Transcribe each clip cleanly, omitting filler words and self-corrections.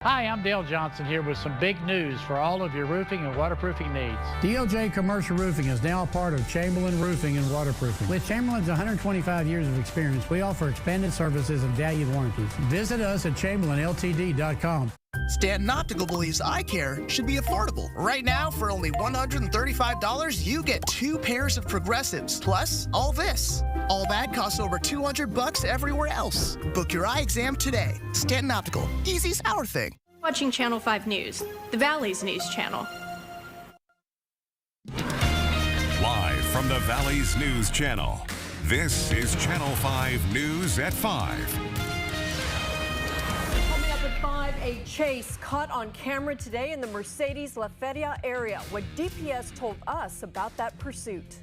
Hi, I'm Dale Johnson here with some big news for all of your roofing and waterproofing needs. DLJ Commercial Roofing is now a part of Chamberlain Roofing and Waterproofing. With Chamberlain's 125 years of experience, we offer expanded services and valued warranties. Visit us at chamberlainltd.com. Stanton Optical believes eye care should be affordable. Right now, for only $135, you get 2 pairs of progressives, plus all this. All that costs over $200 everywhere else. Book your eye exam today. Stanton Optical, easy's our thing. Watching Channel 5 News, the Valley's news channel. Live from the Valley's News Channel, this is Channel 5 News at 5. Coming up at 5, a chase caught on camera today in the Mercedes La Feria area. What DPS told us about that pursuit.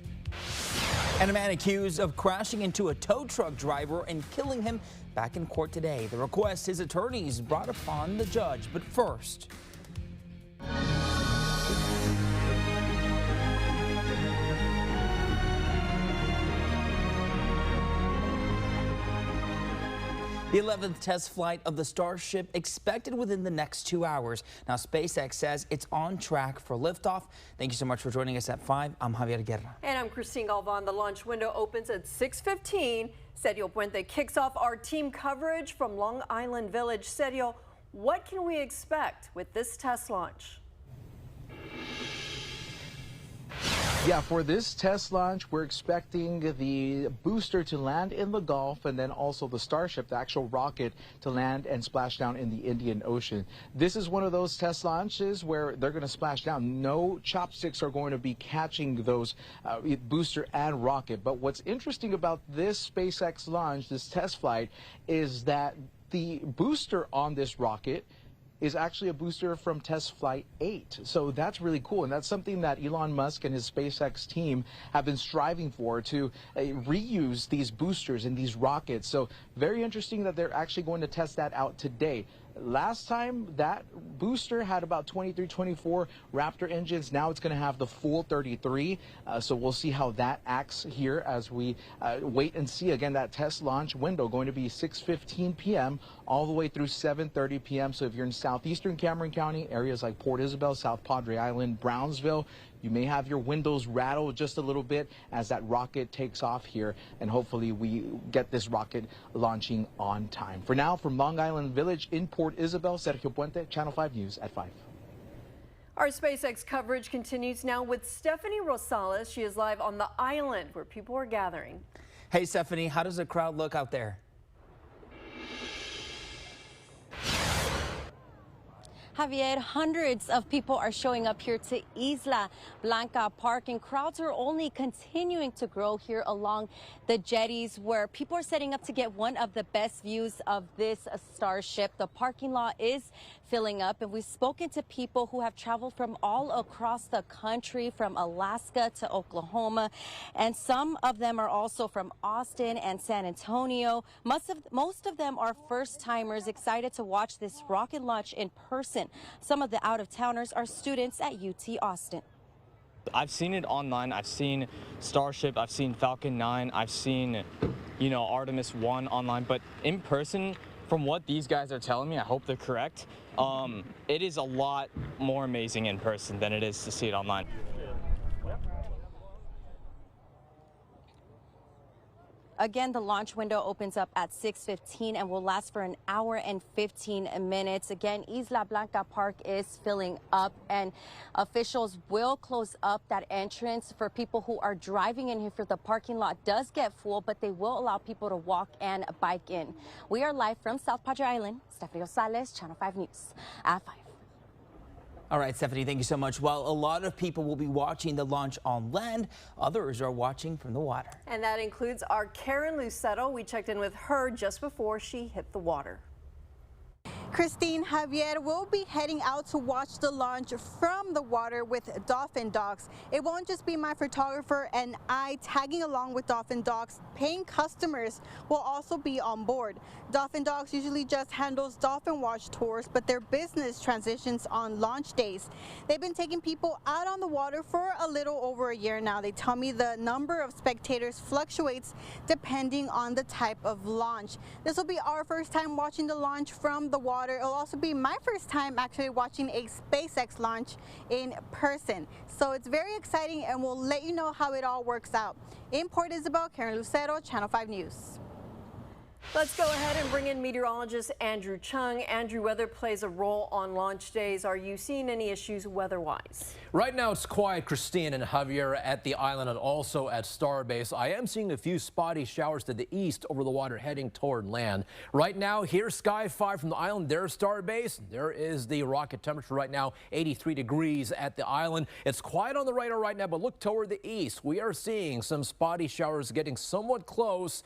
And a man accused of crashing into a tow truck driver and killing him back in court today. The request his attorneys brought upon the judge. But first, the 11th test flight of the Starship expected within the next 2 hours. Now, SpaceX says it's on track for liftoff. Thank you so much for joining us at 5. I'm Javier Guerra. And I'm Christine Galvan. The launch window opens at 6:15. Sergio Puente kicks off our team coverage from Long Island Village. Sergio, what can we expect with this test launch? Yeah, for this test launch, we're expecting the booster to land in the Gulf and then also the Starship, the actual rocket, to land and splash down in the Indian Ocean. This is one of those test launches where they're going to splash down. No chopsticks are going to be catching those booster and rocket. But what's interesting about this SpaceX launch, this test flight, is that the booster on this rocket is actually a booster from test flight 8. So that's really cool. And that's something that Elon Musk and his SpaceX team have been striving for, to reuse these boosters and these rockets. So very interesting that they're actually going to test that out today. Last time, that booster had about 23, 24 Raptor engines. Now it's going to have the full 33. So we'll see how that acts here as we wait and see. Again, that test launch window going to be 6:15 p.m. all the way through 7:30 p.m. So if you're in southeastern Cameron County, areas like Port Isabel, South Padre Island, Brownsville, you may have your windows rattle just a little bit as that rocket takes off here, and hopefully we get this rocket launching on time. For now, from Long Island Village in Port Isabel, Sergio Puente, Channel 5 News at 5. Our SpaceX coverage continues now with Stephanie Rosales. She is live on the island where people are gathering. hey, Stephanie, how does the crowd look out there? Javier, hundreds of people are showing up here to Isla Blanca Park, and crowds are only continuing to grow here along the jetties, where people are setting up to get one of the best views of this Starship. The parking lot is filling up, and we've spoken to people who have traveled from all across the country, from Alaska to Oklahoma, and some of them are also from Austin and San Antonio. Most of them are first-timers excited to watch this rocket launch in person. Some of the out-of-towners are students at UT Austin. I've seen it online. I've seen Starship. I've seen Falcon 9. I've seen, Artemis 1 online. But in person, from what these guys are telling me, I hope they're correct, it is a lot more amazing in person than it is to see it online. Again, the launch window opens up at 6:15 and will last for an hour and 15 minutes. Again, Isla Blanca Park is filling up, and officials will close up that entrance for people who are driving in here. For the parking lot does get full, but they will allow people to walk and bike in. We are live from South Padre Island. Stephanie Rosales, Channel 5 News at 5. All right, Stephanie, thank you so much. While a lot of people will be watching the launch on land, others are watching from the water. And that includes our Karen Lucero. We checked in with her just before she hit the water. Christine, Javier will be heading out to watch the launch from the water with Dolphin Dogs. It won't just be my photographer and I tagging along with Dolphin Dogs. Paying customers will also be on board. Dolphin Dogs usually just handles dolphin watch tours, but their business transitions on launch days. They've been taking people out on the water for a little over a year now. They tell me the number of spectators fluctuates depending on the type of launch. This will be our first time watching the launch from the water water. It'll also be my first time actually watching a SpaceX launch in person. So it's very exciting, and we'll let you know how it all works out. In Port Isabel, Karen Lucero, Channel 5 News. Let's go ahead and bring in meteorologist Andrew Chung. Andrew, weather plays a role on launch days. Are you seeing any issues weather-wise? Right now it's quiet, Christine and Javier, at the island and also at Starbase. I am seeing a few spotty showers to the east over the water heading toward land. Right now, here's Sky 5 from the island. There's Starbase. There is the rocket temperature right now, 83 degrees at the island. It's quiet on the radar right now, but look toward the east. We are seeing some spotty showers getting somewhat close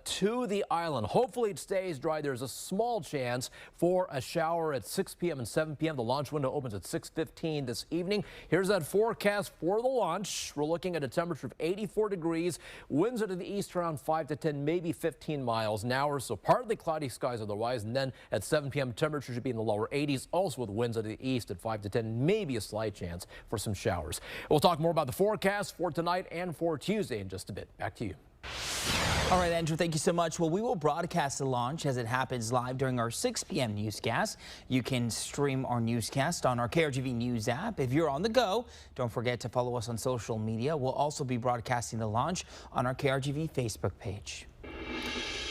to the island. Hopefully it stays dry. There's a small chance for a shower at 6 p.m. and 7 p.m. The launch window opens at 6:15 this evening. Here's that forecast for the launch. We're looking at a temperature of 84 degrees. Winds out of the east around 5 to 10, maybe 15 miles an hour. So partly cloudy skies otherwise. And then at 7 p.m. temperature should be in the lower 80s. Also with winds out of the east at 5 to 10, maybe a slight chance for some showers. We'll talk more about the forecast for tonight and for Tuesday in just a bit. Back to you. All right, Andrew, thank you so much. Well, we will broadcast the launch as it happens live during our 6 p.m. newscast. You can stream our newscast on our KRGV News app. If you're on the go, don't forget to follow us on social media. We'll also be broadcasting the launch on our KRGV Facebook page.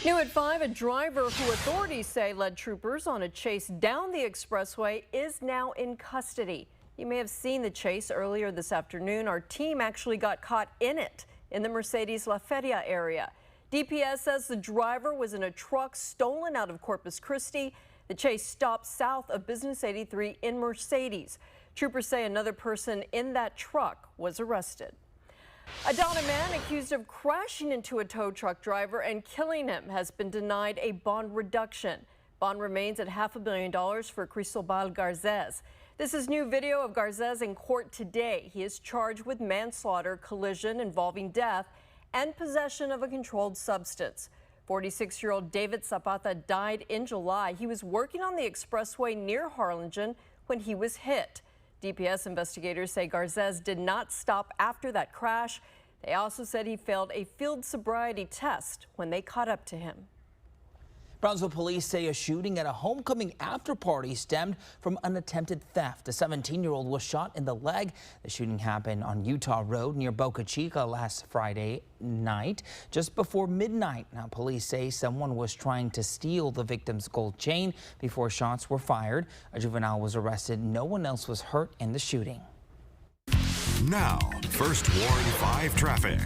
New at 5, a driver who authorities say led troopers on a chase down the expressway is now in custody. You may have seen the chase earlier this afternoon. Our team actually got caught in it in the Mercedes La Feria area. DPS says the driver was in a truck stolen out of Corpus Christi. The chase stopped south of Business 83 in Mercedes. Troopers say another person in that truck was arrested. A Donna man accused of crashing into a tow truck driver and killing him has been denied a bond reduction. Bond remains at $500 million for Cristobal Garces. This is new video of Garces in court today. He is charged with manslaughter, collision involving death, and possession of a controlled substance. 46-year-old David Zapata died in July. He was working on the expressway near Harlingen when he was hit. DPS investigators say Garces did not stop after that crash. They also said he failed a field sobriety test when they caught up to him. Brownsville police say a shooting at a homecoming after party stemmed from an attempted theft. A 17-year-old was shot in the leg. The shooting happened on Utah Road near Boca Chica last Friday night, just before midnight. Now, police say someone was trying to steal the victim's gold chain before shots were fired. A juvenile was arrested. No one else was hurt in the shooting. Now, First Ward 5 traffic.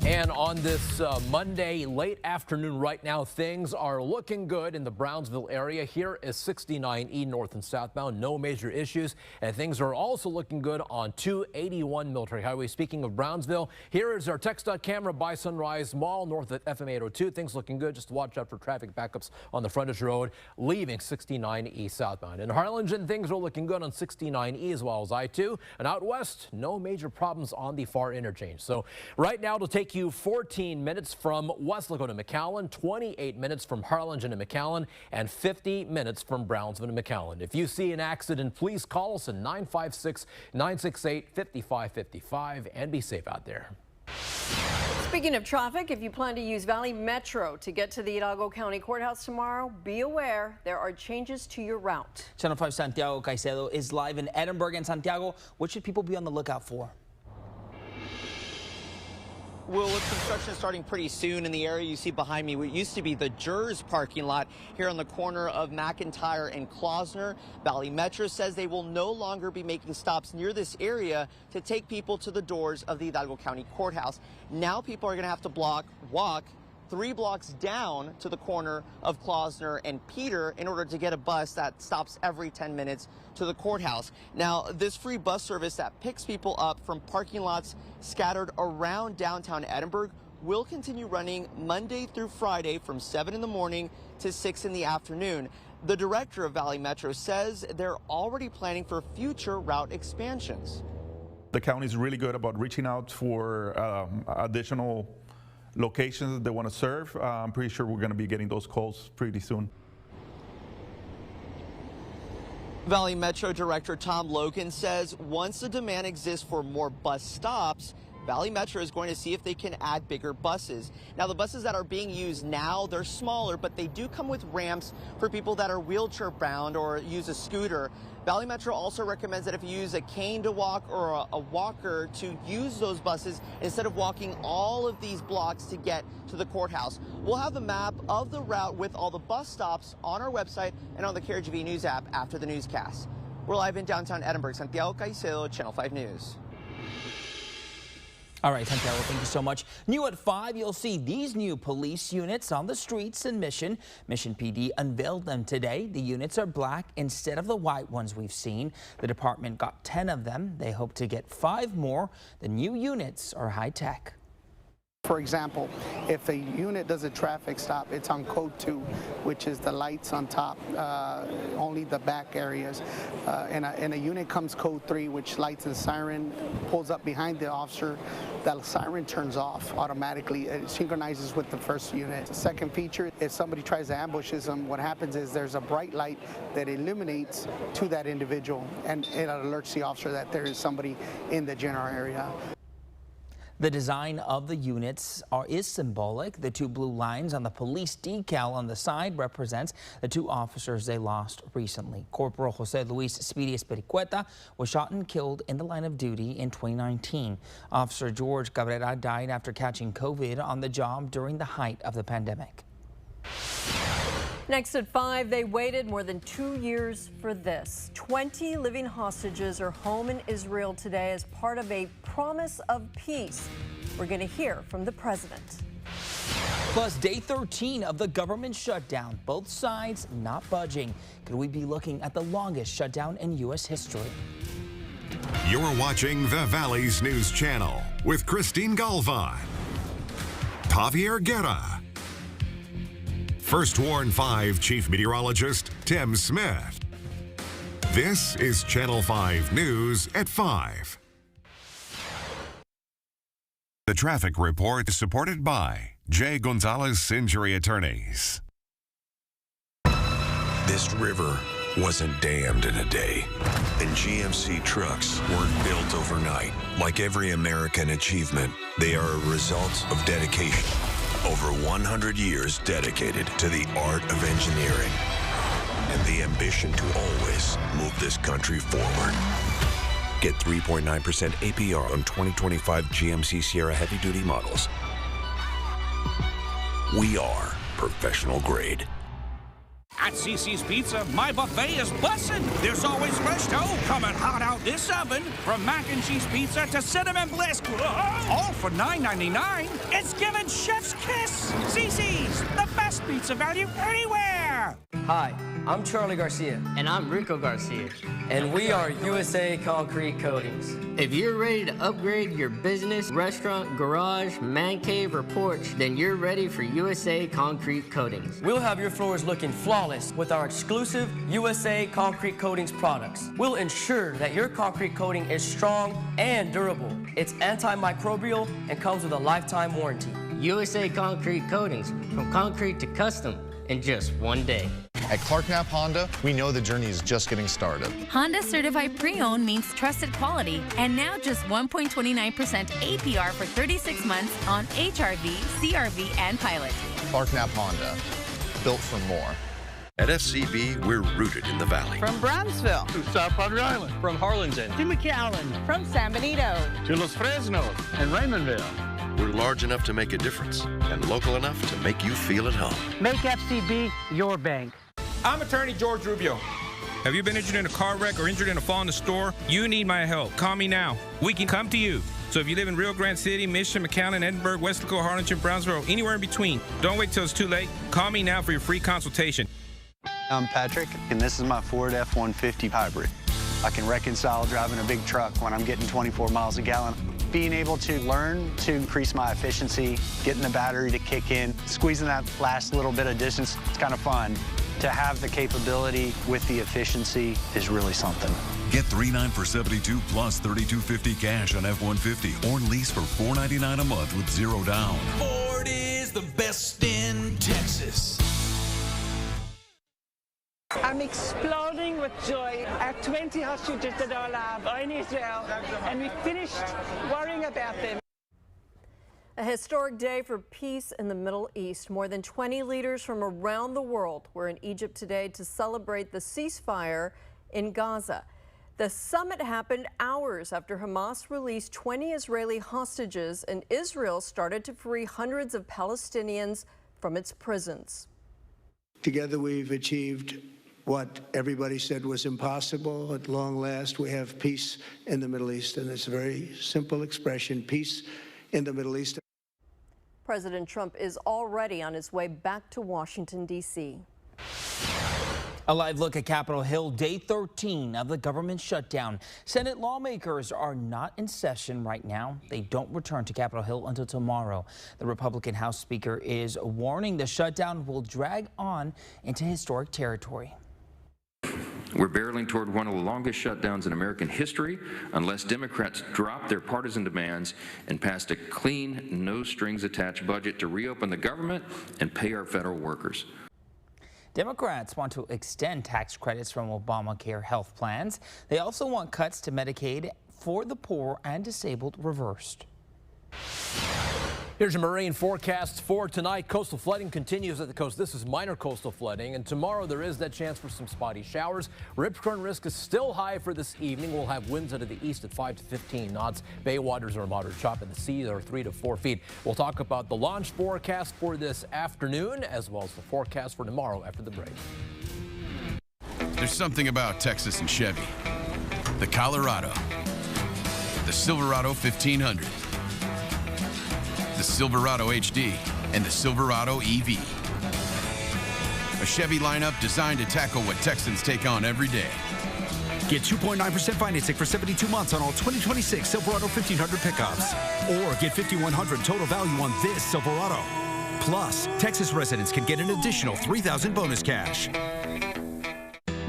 And on this Monday late afternoon right now, things are looking good in the Brownsville area. Here is 69E north and southbound. No major issues. And things are also looking good on 281 Military Highway. Speaking of Brownsville, here is our TxDOT camera by Sunrise Mall north of FM 802. Things looking good. Just watch out for traffic backups on the frontage road leaving 69E southbound. In Harlingen, things are looking good on 69E as well as I-2. And out west, no major problems on the far interchange. So right now it'll take you 14 minutes from Weslaco to McAllen, 28 minutes from Harlingen to McAllen, and 50 minutes from Brownsville to McAllen. If you see an accident, please call us at 956-968-5555 and be safe out there. Speaking of traffic, if you plan to use Valley Metro to get to the Hidalgo County Courthouse tomorrow, be aware there are changes to your route. Channel 5 Santiago Caicedo is live in Edinburgh and Santiago. What should people be on the lookout for? Well, with construction starting pretty soon in the area you see behind me, what used to be the Jers parking lot here on the corner of McIntyre and Klausner, Valley Metro says they will no longer be making stops near this area to take people to the doors of the Hidalgo County Courthouse. Now people are going to have to walk 3 blocks down to the corner of Klausner and Peter in order to get a bus that stops every 10 minutes to the courthouse. Now, this free bus service that picks people up from parking lots scattered around downtown Edinburgh will continue running Monday through Friday from 7 in the morning to 6 in the afternoon. The director of Valley Metro says they're already planning for future route expansions. The county is really good about reaching out for additional locations that they want to serve. I'm pretty sure we're going to be getting those calls pretty soon. Valley Metro Director Tom Logan says once the demand exists for more bus stops, Valley Metro is going to see if they can add bigger buses. Now, the buses that are being used now, they're smaller, but they do come with ramps for people that are wheelchair bound or use a scooter. Valley Metro also recommends that if you use a cane to walk or a walker, to use those buses instead of walking all of these blocks to get to the courthouse. We'll have a map of the route with all the bus stops on our website and on the KRGV News app after the newscast. We're live in downtown Edinburgh. Santiago Caicedo, Channel 5 News. All right, Santiago, thank you so much. New at 5, you'll see these new police units on the streets in Mission. Mission PD unveiled them today. The units are black instead of the white ones we've seen. The department got 10 of them. They hope to get 5 more. The new units are high-tech. For example, if a unit does a traffic stop, it's on code 2, which is the lights on top, only the back areas. And a unit comes code 3, which lights and siren, pulls up behind the officer. That siren turns off automatically. It synchronizes with the first unit. The second feature, if somebody tries to ambush them, what happens is there's a bright light that illuminates to that individual, and it alerts the officer that there is somebody in the general area. The design of the units is symbolic. The 2 blue lines on the police decal on the side represents the 2 officers they lost recently. Corporal Jose Luis Speedy Espericueta was shot and killed in the line of duty in 2019. Officer George Cabrera died after catching COVID on the job during the height of the pandemic. Next at 5, they waited more than 2 years for this. 20 living hostages are home in Israel today as part of a promise of peace. We're going to hear from the president. Plus, day 13 of the government shutdown. Both sides not budging. Could we be looking at the longest shutdown in U.S. history? You're watching the Valley's News Channel with Christine Galvan, Javier Guerra, First Warn 5 Chief Meteorologist Tim Smith. This is Channel 5 News at 5. The traffic report is supported by J. Gonzalez Injury Attorneys. This river wasn't dammed in a day, and GMC trucks weren't built overnight. Like every American achievement, they are a result of dedication. Over 100 years dedicated to the art of engineering and the ambition to always move this country forward. Get 3.9% APR on 2025 GMC Sierra heavy-duty models. We are professional grade. At CC's Pizza, my buffet is bussin'. There's always fresh dough coming hot out this oven. From mac and cheese pizza to cinnamon bliss. Whoa. All for $9.99. It's giving chef's kiss. CC's, the best pizza value anywhere. Hi, I'm Charlie Garcia. And I'm Rico Garcia. And we are USA Concrete Coatings. If you're ready to upgrade your business, restaurant, garage, man cave, or porch, then you're ready for USA Concrete Coatings. We'll have your floors looking flawless with our exclusive USA Concrete Coatings products. We'll ensure that your concrete coating is strong and durable. It's antimicrobial and comes with a lifetime warranty. USA Concrete Coatings, from concrete to custom in just one day. At Clark Knapp Honda, we know the journey is just getting started. Honda Certified Pre-Owned means trusted quality, and now just 1.29% APR for 36 months on HRV, CRV, and Pilot. Clark Knapp Honda, built for more. At FCB, we're rooted in the Valley. From Brownsville to South Padre Island, from Harlingen to McAllen, from San Benito to Los Fresnos and Raymondville. We're large enough to make a difference and local enough to make you feel at home. Make FCB your bank. I'm attorney George Rubio. Have you been injured in a car wreck or injured in a fall in the store? You need my help. Call me now. We can come to you. So if you live in Rio Grande City, Mission, McAllen, Edinburgh, Westlaco, Harlingen, Brownsville, anywhere in between, don't wait till it's too late. Call me now for your free consultation. I'm Patrick, and this is my Ford F-150 hybrid. I can reconcile driving a big truck when I'm getting 24 miles a gallon. Being able to learn to increase my efficiency, getting the battery to kick in, squeezing that last little bit of distance, it's kind of fun. To have the capability with the efficiency is really something. Get $3,900 for $72 plus $3,250 cash on F-150 or lease for $499 a month with $0 down. Ford is the best in Texas. I'm exploding with joy. I have 20 hostages that are alive in Israel, and we finished worrying about them. A historic day for peace in the Middle East. More than 20 leaders from around the world were in Egypt today to celebrate the ceasefire in Gaza. The summit happened hours after Hamas released 20 Israeli hostages and Israel started to free hundreds of Palestinians from its prisons. Together we've achieved what everybody said was impossible. At long last, we have peace in the Middle East, and it's a very simple expression, peace in the Middle East. President Trump is already on his way back to Washington, D.C. A live look at Capitol Hill, day 13 of the government shutdown. Senate lawmakers are not in session right now. They don't return to Capitol Hill until tomorrow. The Republican House Speaker is warning the shutdown will drag on into historic territory. We're barreling toward one of the longest shutdowns in American history unless Democrats drop their partisan demands and pass a clean, no-strings-attached budget to reopen the government and pay our federal workers. Democrats want to extend tax credits from Obamacare health plans. They also want cuts to Medicaid for the poor and disabled reversed. Here's your marine forecast for tonight. Coastal flooding continues at the coast. This is minor coastal flooding, and tomorrow there is that chance for some spotty showers. Rip current risk is still high for this evening. We'll have winds out of the east at 5 to 15 knots. Bay waters are a moderate chop, and the seas are 3 to 4 feet. We'll talk about the launch forecast for this afternoon, as well as the forecast for tomorrow after the break. There's something about Texas and Chevy. The Colorado, the Silverado 1500. The Silverado HD, and the Silverado EV. A Chevy lineup designed to tackle what Texans take on every day. Get 2.9% financing for 72 months on all 2026 Silverado 1500 pickups. Or get $5,100 total value on this Silverado. Plus, Texas residents can get an additional $3,000 bonus cash.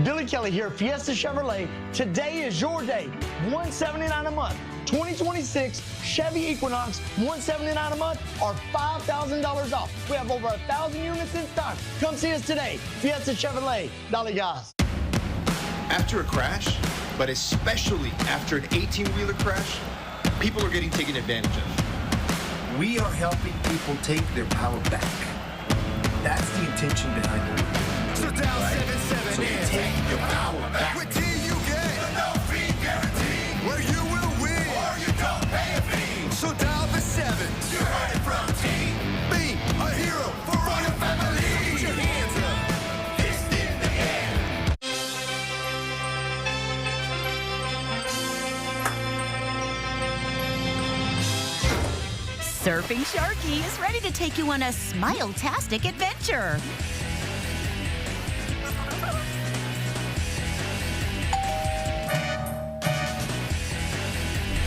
Billy Kelly here, Fiesta Chevrolet. Today is your day. $179 a month. 2026 Chevy Equinox, $179 a month, or $5,000 off. We have over 1,000 units in stock. Come see us today. Fiesta Chevrolet, Dale Gas. After a crash, but especially after an 18-wheeler crash, people are getting taken advantage of. We are helping people take their power back. That's the intention behind the movement. So dial 77 so and take your power back. With T you get a no-fee guarantee, where you will win or you don't pay a fee. So dial the 7. You heard it from T. Be a hero for all your family. Put your hands up. Fist in the air. Surfing Sharky is ready to take you on a smile-tastic adventure.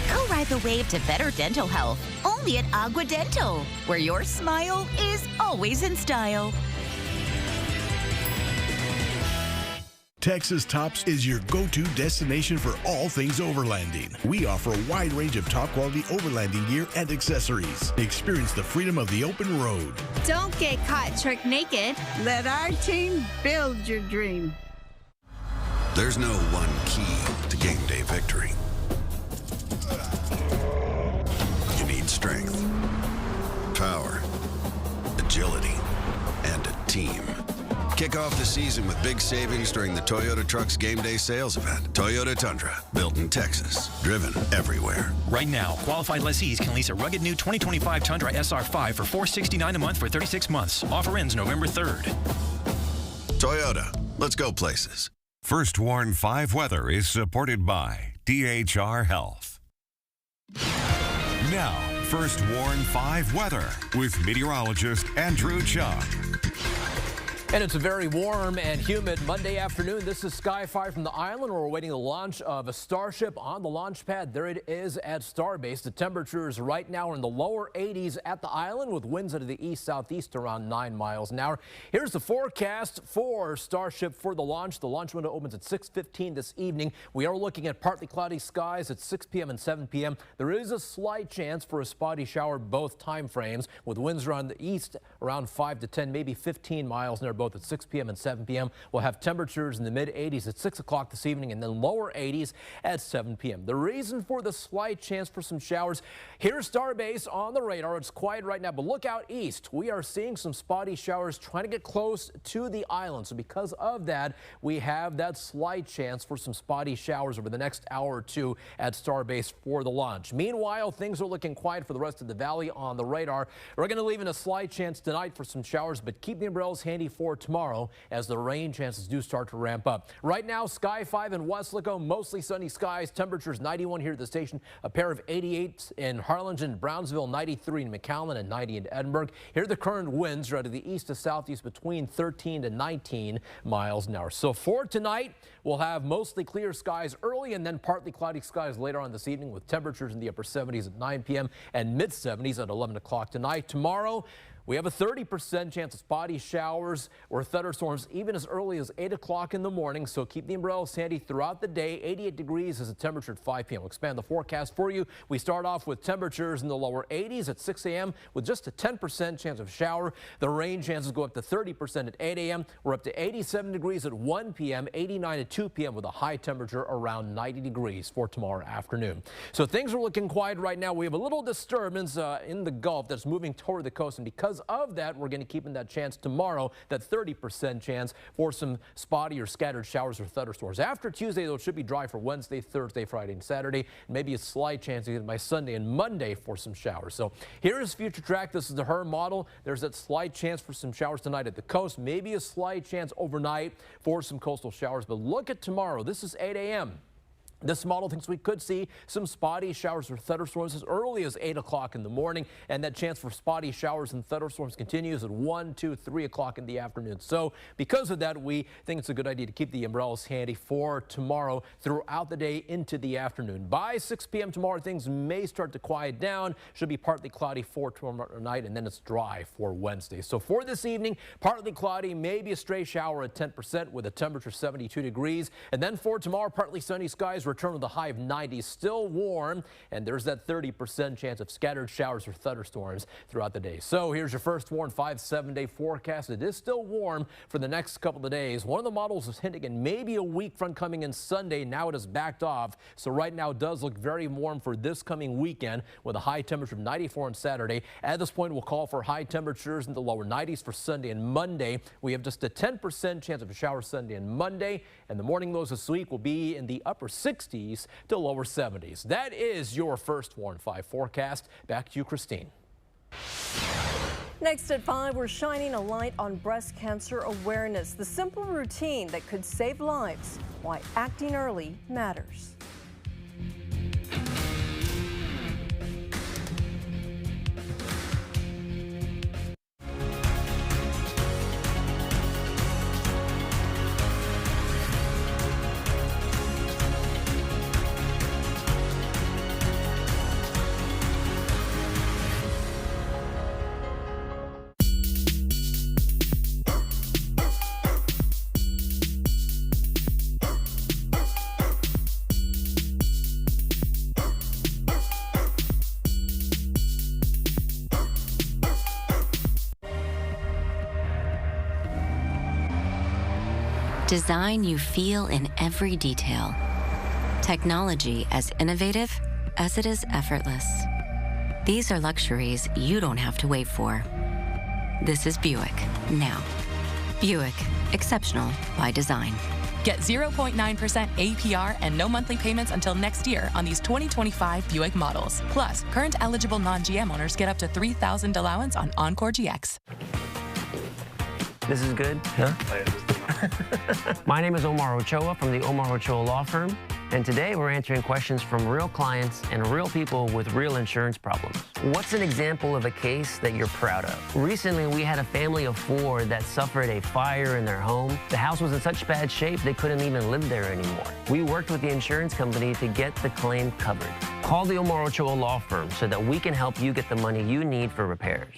Go ride the wave to better dental health, only at Agua Dental, where your smile is always in style. Texas Tops is your go-to destination for all things overlanding. We offer a wide range of top-quality overlanding gear and accessories. Experience the freedom of the open road. Don't get caught trick naked. Let our team build your dream. There's no one key to game day victory. You need strength, power, agility, and a team. Kick off the season with big savings during the Toyota Trucks Game Day sales event. Toyota Tundra, built in Texas, driven everywhere. Right now, qualified lessees can lease a rugged new 2025 Tundra SR5 for $469 a month for 36 months. Offer ends November 3rd. Toyota, let's go places. First Warn 5 weather is supported by DHR Health. Now, First Warn 5 weather with meteorologist Andrew Chung. And it's a very warm and humid Monday afternoon. This is Sky 5 from the island. We're awaiting the launch of a Starship on the launch pad. There it is at Starbase. The temperatures right now are in the lower 80s at the island with winds out of the east-southeast around 9 miles an hour. Here's the forecast for Starship for the launch. The launch window opens at 6:15 this evening. We are looking at partly cloudy skies at 6 p.m. and 7 p.m. There is a slight chance for a spotty shower both time frames with winds around the east around 5 to 10, maybe 15 miles near both both at 6 p.m. and 7 p.m. We'll have temperatures in the mid-80s at 6 o'clock this evening and then lower 80s at 7 p.m. The reason for the slight chance for some showers, here's Starbase on the radar. It's quiet right now, but look out east. We are seeing some spotty showers trying to get close to the island. So because of that, we have that slight chance for some spotty showers over the next hour or two at Starbase for the launch. Meanwhile, things are looking quiet for the rest of the valley on the radar. We're going to leave in a slight chance tonight for some showers, but keep the umbrellas handy for tomorrow as the rain chances do start to ramp up. Right now, Sky 5 in Weslaco, mostly sunny skies. Temperatures 91 here at the station, a pair of 88 in Harlingen, Brownsville, 93 in McAllen, and 90 in Edinburgh. Here are the current winds out of the east to southeast between 13 to 19 miles an hour. So for tonight, we'll have mostly clear skies early and then partly cloudy skies later on this evening with temperatures in the upper 70s at 9 p.m. and mid-70s at 11 o'clock tonight. Tomorrow, we have a 30% chance of spotty showers or thunderstorms even as early as 8 o'clock in the morning, so keep the umbrellas handy throughout the day. 88 degrees is the temperature at 5 p.m. We'll expand the forecast for you. We start off with temperatures in the lower 80s at 6 a.m. with just a 10% chance of shower. The rain chances go up to 30% at 8 a.m. We're up to 87 degrees at 1 p.m., 89 at 2 p.m. with a high temperature around 90 degrees for tomorrow afternoon. So things are looking quiet right now. We have a little disturbance in the Gulf that's moving toward the coast, and because of that, we're going to keep in that chance tomorrow, that 30% chance for some spotty or scattered showers or thunderstorms. After Tuesday, though, it should be dry for Wednesday, Thursday, Friday, and Saturday. Maybe a slight chance again by Sunday and Monday for some showers. So here is Future Track. This is the HER model. There's that slight chance for some showers tonight at the coast. Maybe a slight chance overnight for some coastal showers. But look at tomorrow. This is 8 a.m. This model thinks we could see some spotty showers or thunderstorms as early as 8 o'clock in the morning, and that chance for spotty showers and thunderstorms continues at 1, 2, 3 o'clock in the afternoon. So because of that, we think it's a good idea to keep the umbrellas handy for tomorrow throughout the day into the afternoon. By 6 p.m. tomorrow, things may start to quiet down. Should be partly cloudy for tomorrow night, and then it's dry for Wednesday. So for this evening, partly cloudy, maybe a stray shower at 10% with a temperature 72 degrees. And then for tomorrow, partly sunny skies, return with a high of 90, still warm, and there's that 30% chance of scattered showers or thunderstorms throughout the day. So here's your first warm 5-7-day forecast. It is still warm for the next couple of days. One of the models is hinting at maybe a weak front coming in Sunday. Now it has backed off. So right now it does look very warm for this coming weekend with a high temperature of 94 on Saturday. At this point, we'll call for high temperatures in the lower 90s for Sunday and Monday. We have just a 10% chance of a shower Sunday and Monday, and the morning lows this week will be in the upper 60s to lower 70s. That is your first Warn 5 forecast. Back to you, Christine. Next at 5, we're shining a light on breast cancer awareness, the simple routine that could save lives, why acting early matters. Design you feel in every detail. Technology as innovative as it is effortless. These are luxuries you don't have to wait for. This is Buick now. Buick, exceptional by design. Get 0.9% APR and no monthly payments until next year on these 2025 Buick models. Plus, current eligible non-GM owners get up to $3,000 allowance on Encore GX. This is good, huh? My name is Omar Ochoa from the Omar Ochoa Law Firm, and today we're answering questions from real clients and real people with real insurance problems. What's an example of a case that you're proud of? Recently, we had a family of 4 that suffered a fire in their home. The house was in such bad shape they couldn't even live there anymore. We worked with the insurance company to get the claim covered. Call the Omar Ochoa Law Firm so that we can help you get the money you need for repairs.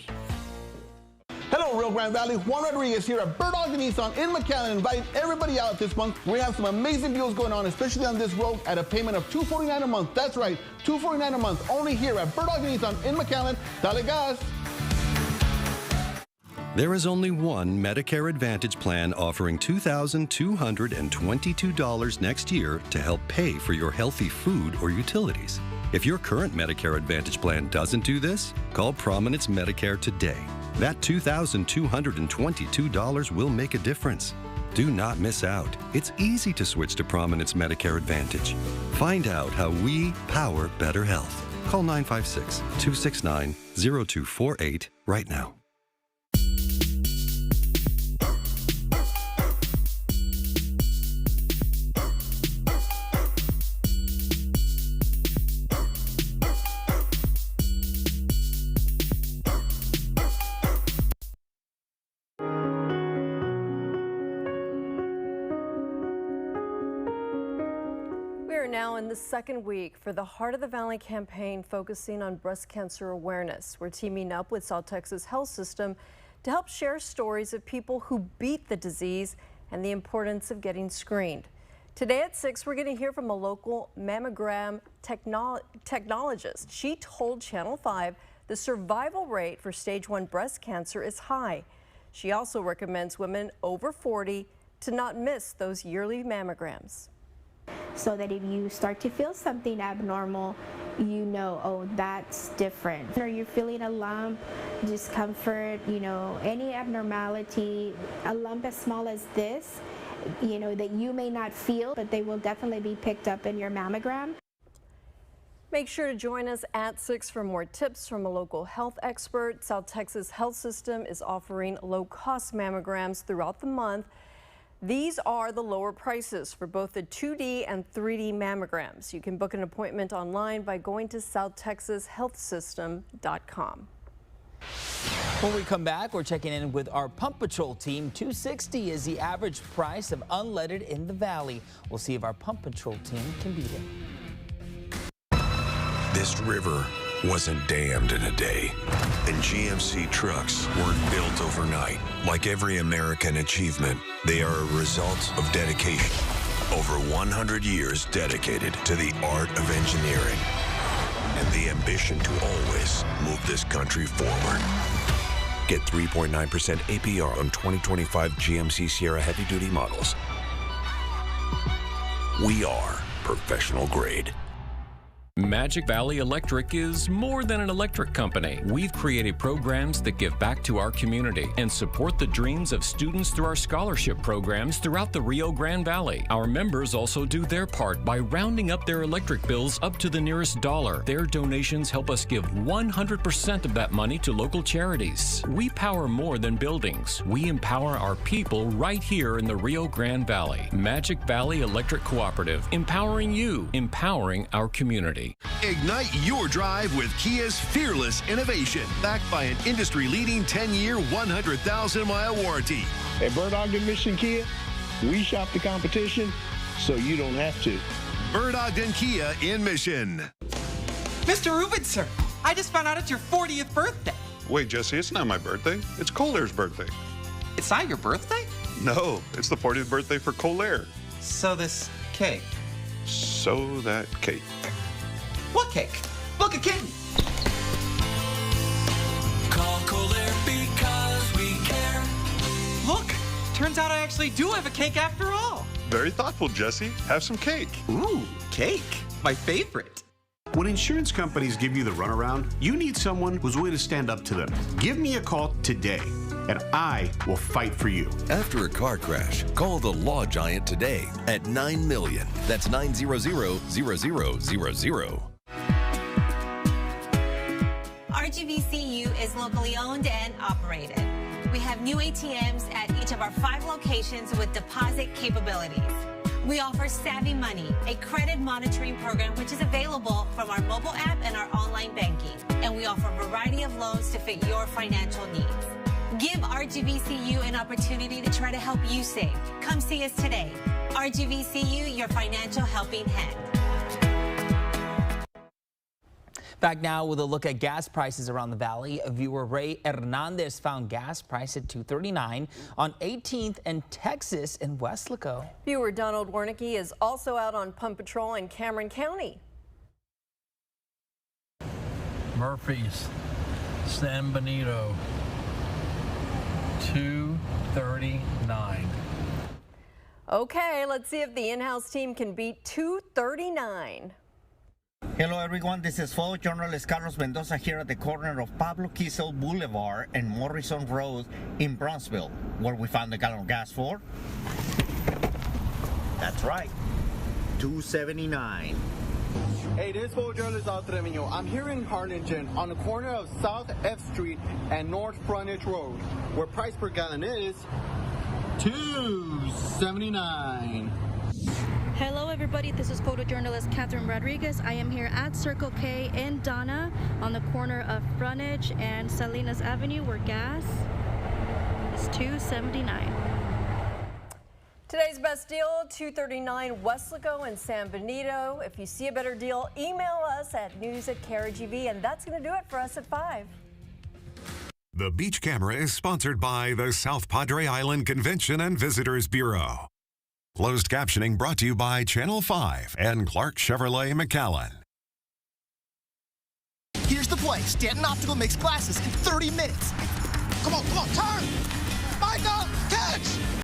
Hello, Rio Grande Valley. Juan Rodriguez here at Bird Dog and Nissan in McAllen. Invite everybody out this month. We have some amazing deals going on, especially on this Rogue at a payment of $249 a month. That's right, $249 a month. Only here at Bird Dog and Nissan in McAllen. Dale gas. There is only one Medicare Advantage plan offering $2,222 next year to help pay for your healthy food or utilities. If your current Medicare Advantage plan doesn't do this, call Prominence Medicare today. That $2,222 will make a difference. Do not miss out. It's easy to switch to Prominence Medicare Advantage. Find out how we power better health. Call 956-269-0248 right now. Now in the second week for the Heart of the Valley campaign focusing on breast cancer awareness. We're teaming up with South Texas Health System to help share stories of people who beat the disease and the importance of getting screened. Today at 6, we're going to hear from a local mammogram technologist. She told Channel 5 the survival rate for stage 1 breast cancer is high. She also recommends women over 40 to not miss those yearly mammograms. So that if you start to feel something abnormal, you know, oh, that's different. Or you're feeling a lump, discomfort, you know, any abnormality, a lump as small as this, you know, that you may not feel, but they will definitely be picked up in your mammogram. Make sure to join us at 6 for more tips from a local health expert. South Texas Health System is offering low-cost mammograms throughout the month. These are the lower prices for both the 2D and 3D mammograms. You can book an appointment online by going to southtexashealthsystem.com. When we come back, we're checking in with our Pump Patrol team. $2.60 is the average price of unleaded in the valley. We'll see if our Pump Patrol team can beat it. This river wasn't dammed in a day, and GMC trucks weren't built overnight. Like every American achievement, they are a result of dedication. Over 100 years dedicated to the art of engineering and the ambition to always move this country forward. Get 3.9% APR on 2025 GMC Sierra heavy-duty models. We are professional grade. Magic Valley Electric is more than an electric company. We've created programs that give back to our community and support the dreams of students through our scholarship programs throughout the Rio Grande Valley. Our members also do their part by rounding up their electric bills up to the nearest dollar. Their donations help us give 100% of that money to local charities. We power more than buildings. We empower our people right here in the Rio Grande Valley. Magic Valley Electric Cooperative, empowering you, empowering our community. Ignite your drive with Kia's fearless innovation, backed by an industry-leading 10-year, 100,000-mile warranty. At Bird Ogden Mission Kia, we shop the competition so you don't have to. Bird Ogden Kia in Mission. Mr. Rubin, sir, I just found out it's your 40th birthday. Wait, Jesse, it's not my birthday. It's Colair's birthday. It's not your birthday? No, it's the 40th birthday for Colair. So this cake. So that cake. What cake? Look, a kitten. Call Colair because we care. Look, turns out I actually do have a cake after all. Very thoughtful, Jesse. Have some cake. Ooh, cake. My favorite. When insurance companies give you the runaround, you need someone who's willing to stand up to them. Give me a call today, and I will fight for you. After a car crash, call the Law Giant today at 9 million. That's 900-0000. RGVCU is locally owned and operated. We have new ATMs at each of our 5 locations with deposit capabilities. We offer Savvy Money, a credit monitoring program which is available from our mobile app and our online banking. And we offer a variety of loans to fit your financial needs. Give RGVCU an opportunity to try to help you save. Come see us today. RGVCU, your financial helping hand. Back now with a look at gas prices around the valley. Viewer Ray Hernandez found gas price at $2.39 on 18th and Texas in Weslaco. Viewer Donald Wernicke is also out on Pump Patrol in Cameron County. Murphy's, San Benito, 239. Okay, let's see if the in-house team can beat 239. Hello everyone, this is photojournalist Carlos Mendoza here at the corner of Pablo Quisel Boulevard and Morrison Road in Bronxville, where we found the gallon of gas for. That's right, $2.79. Hey, this is photojournalist Al Trevino. I'm here in Harlingen on the corner of South F Street and North Frontage Road, where price per gallon is $2.79. Hello everybody, this is photojournalist Catherine Rodriguez. I am here at Circle K in Donna on the corner of Frontage and Salinas Avenue where gas is $2.79. Today's best deal, $2.39 Weslaco and San Benito. If you see a better deal, email us at news@KRGV, and that's going to do it for us at 5. The Beach Camera is sponsored by the South Padre Island Convention and Visitors Bureau. Closed captioning brought to you by Channel 5 and Clark Chevrolet McAllen. Here's the play. Stanton Optical makes glasses in 30 minutes. Come on, turn! Michael!